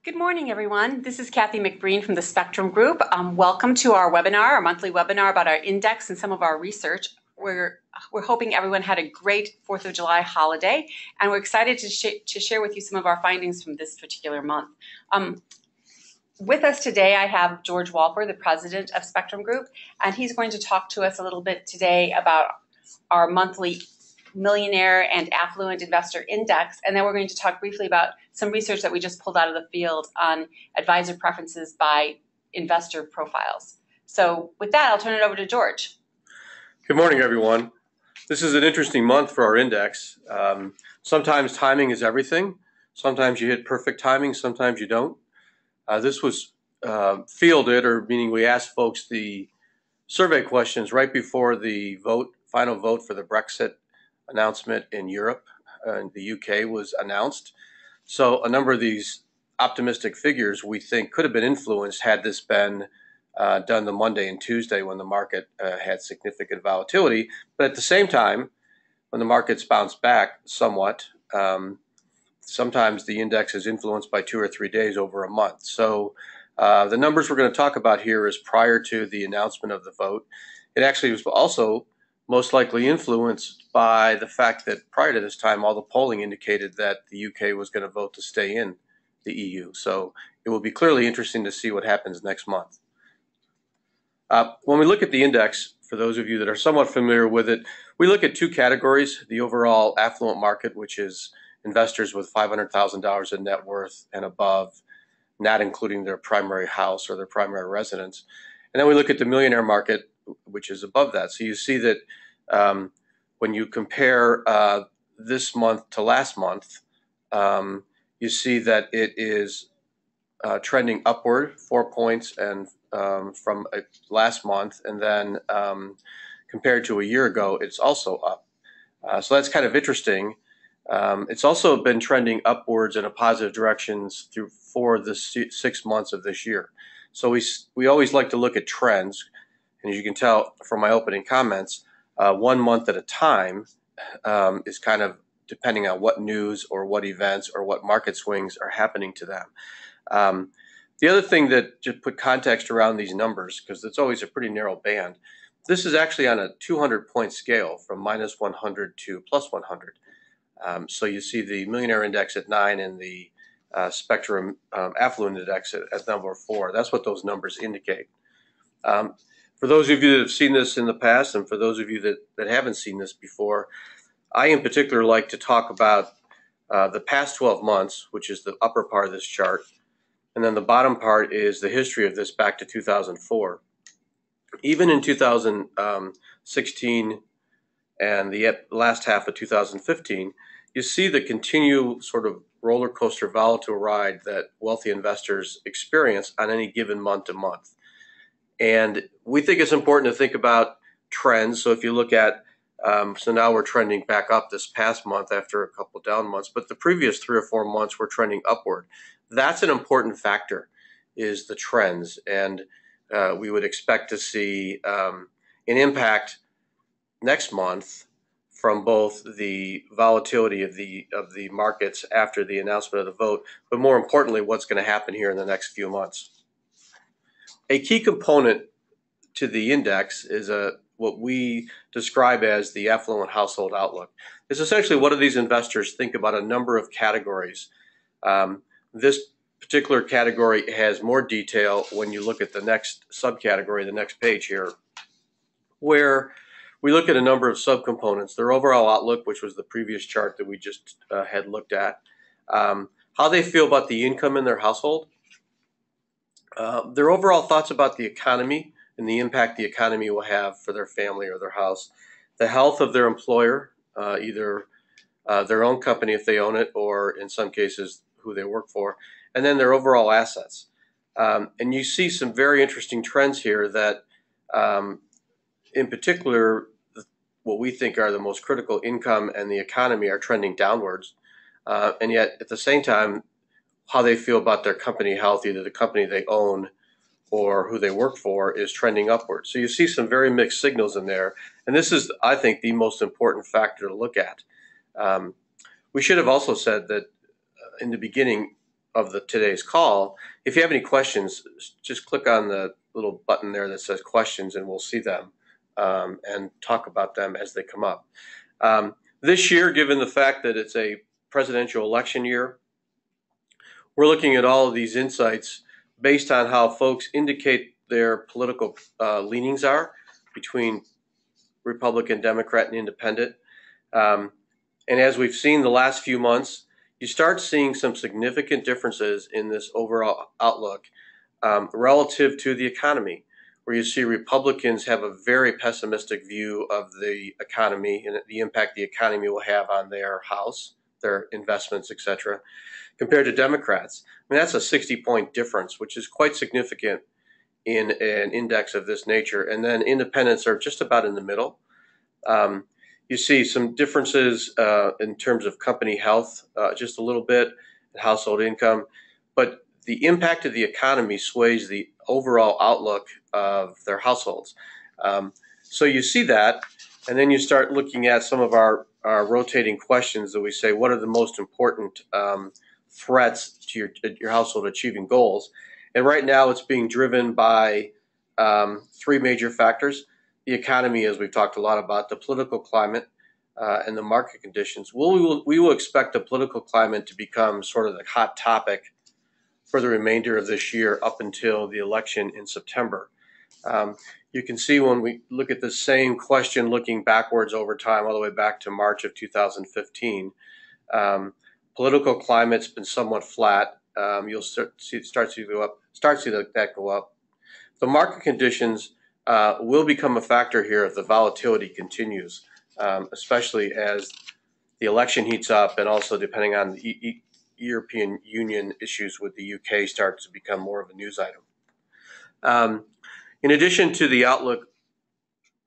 Good morning, everyone. This is Kathy McBreen from the Spectrum Group. Welcome to our webinar, our monthly webinar about our index and some of our research. We're hoping everyone had a great 4th of July holiday, and we're excited to share with you some of our findings from this particular month. With us today, I have George Walper, the president of Spectrum Group, and he's going to talk to us a little bit today about our monthly Millionaire and Affluent Investor Index, and then we're going to talk briefly about some research that we just pulled out of the field on advisor preferences by investor profiles. So with that, I'll turn it over to George. Good morning, everyone. This is an interesting month for our index. Sometimes timing is everything. Sometimes you hit perfect timing, sometimes you don't. This was fielded, or meaning we asked folks the survey questions right before the final vote for the Brexit announcement in Europe and the UK was announced. So a number of these optimistic figures we think could have been influenced had this been done the Monday and Tuesday when the market had significant volatility. But at the same time, when the markets bounced back somewhat, sometimes the index is influenced by 2 or 3 days over a month. So the numbers we're going to talk about here is prior to the announcement of the vote. It actually was also most likely influenced by the fact that prior to this time, all the polling indicated that the UK was going to vote to stay in the EU. So it will be clearly interesting to see what happens next month. When we look at the index, for those of you that are somewhat familiar with it, we look at two categories: the overall affluent market, which is investors with $500,000 in net worth and above, not including their primary house or their primary residence. And then we look at the millionaire market, which is above that. So you see that when you compare this month to last month, you see that it is trending upward 4 points and from last month, and then compared to a year ago, it's also up. So that's kind of interesting. It's also been trending upwards in a positive directions for the 6 months of this year. So we always like to look at trends. And as you can tell from my opening comments, 1 month at a time is kind of depending on what news or what events or what market swings are happening to them. The other thing that just put context around these numbers, because it's always a pretty narrow band, this is actually on a 200-point scale from minus 100 to plus 100. So you see the Millionaire Index at 9 and the Spectrum Affluent Index at number 4. That's what those numbers indicate. For those of you that have seen this in the past, and for those of you that haven't seen this before, I in particular like to talk about the past 12 months, which is the upper part of this chart, and then the bottom part is the history of this back to 2004. Even in 2016 and the last half of 2015, you see the continued sort of roller coaster volatile ride that wealthy investors experience on any given month to month. And we think it's important to think about trends. So if you look at, so now we're trending back up this past month after a couple down months, but the previous 3 or 4 months we're trending upward. That's an important factor, is the trends. And we would expect to see an impact next month from both the volatility of the markets after the announcement of the vote, but more importantly, what's going to happen here in the next few months. A key component to the index is what we describe as the affluent household outlook. It's essentially what do these investors think about a number of categories. This particular category has more detail when you look at the next subcategory, the next page here, where we look at a number of subcomponents: their overall outlook, which was the previous chart that we just had looked at, how they feel about the income in their household, their overall thoughts about the economy and the impact the economy will have for their family or their house, the health of their employer, either their own company if they own it, or in some cases who they work for, and then their overall assets. And you see some very interesting trends here that, in particular, what we think are the most critical, income and the economy, are trending downwards. And yet, at the same time, how they feel about their company health, either the company they own or who they work for, is trending upward. So you see some very mixed signals in there. And this is, I think, the most important factor to look at. We should have also said that in the beginning, today's call. If you have any questions, just click on the little button there that says questions, and we'll see them and talk about them as they come up. This year, given the fact that it's a presidential election year, we're looking at all of these insights based on how folks indicate their political leanings are between Republican, Democrat, and Independent. And as we've seen the last few months, you start seeing some significant differences in this overall outlook relative to the economy, where you see Republicans have a very pessimistic view of the economy and the impact the economy will have on their house, their investments, etc., compared to Democrats. I mean, that's a 60-point difference, which is quite significant in an index of this nature. And then independents are just about in the middle. You see some differences in terms of company health, just a little bit, and household income. But the impact of the economy sways the overall outlook of their households. So you see that, and then you start looking at some of our rotating questions that we say, what are the most important threats to your household achieving goals? And right now it's being driven by three major factors. The economy, as we've talked a lot about, the political climate, and the market conditions. We will expect the political climate to become sort of the hot topic for the remainder of this year up until the election in September. You can see when we look at the same question looking backwards over time, all the way back to March of 2015, political climate's been somewhat flat. You'll start to see that go up. The market conditions will become a factor here if the volatility continues, especially as the election heats up and also depending on the European Union issues with the UK starts to become more of a news item. In addition to the outlook,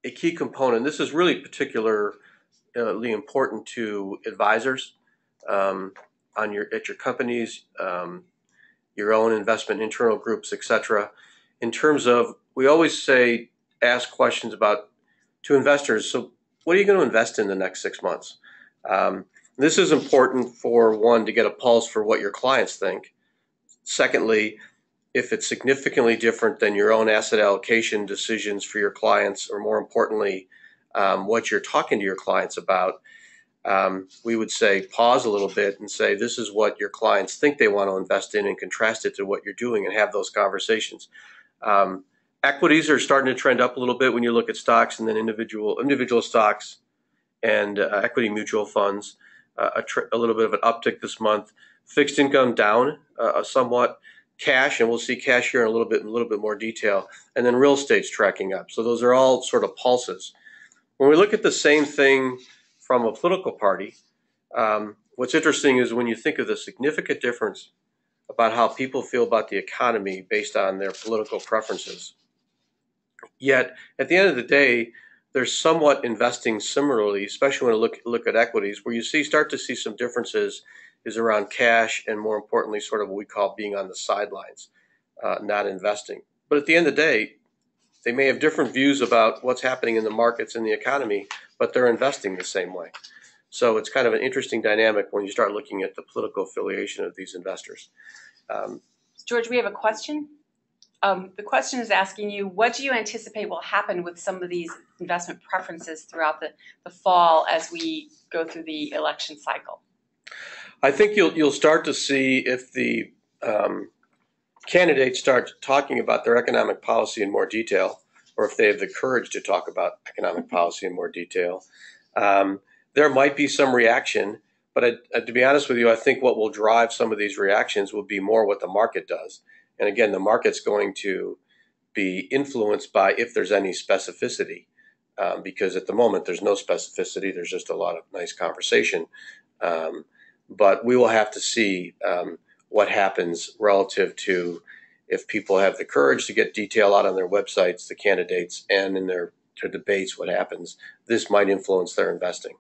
a key component, this is really particularly important to advisors at your companies, your own investment internal groups, etc. In terms of, we always ask questions to investors. So what are you going to invest in the next 6 months? This is important for one, to get a pulse for what your clients think. Secondly, if it's significantly different than your own asset allocation decisions for your clients, or more importantly, what you're talking to your clients about, we would say pause a little bit and say, this is what your clients think they want to invest in, and contrast it to what you're doing and have those conversations. Equities are starting to trend up a little bit when you look at stocks, and then individual stocks and equity mutual funds, a little bit of an uptick this month. Fixed income down somewhat. Cash, and we'll see cash here in a little bit more detail, and then real estate's tracking up. So those are all sort of pulses. When we look at the same thing from a political party, what's interesting is when you think of the significant difference about how people feel about the economy based on their political preferences. Yet, at the end of the day, they're somewhat investing similarly, especially when you look at equities, where you start to see some differences is around cash, and more importantly, sort of what we call being on the sidelines, not investing. But at the end of the day, they may have different views about what's happening in the markets and the economy, but they're investing the same way. So it's kind of an interesting dynamic when you start looking at the political affiliation of these investors. George, we have a question. The question is asking you, what do you anticipate will happen with some of these investment preferences throughout the fall as we go through the election cycle? I think you'll start to see if the candidates start talking about their economic policy in more detail, or if they have the courage to talk about economic policy in more detail. There might be some reaction, but to be honest with you, I think what will drive some of these reactions will be more what the market does. And again, the market's going to be influenced by if there's any specificity, because at the moment there's no specificity. There's just a lot of nice conversation. But we will have to see what happens relative to if people have the courage to get detail out on their websites, the candidates, and in their debates, what happens. This might influence their investing.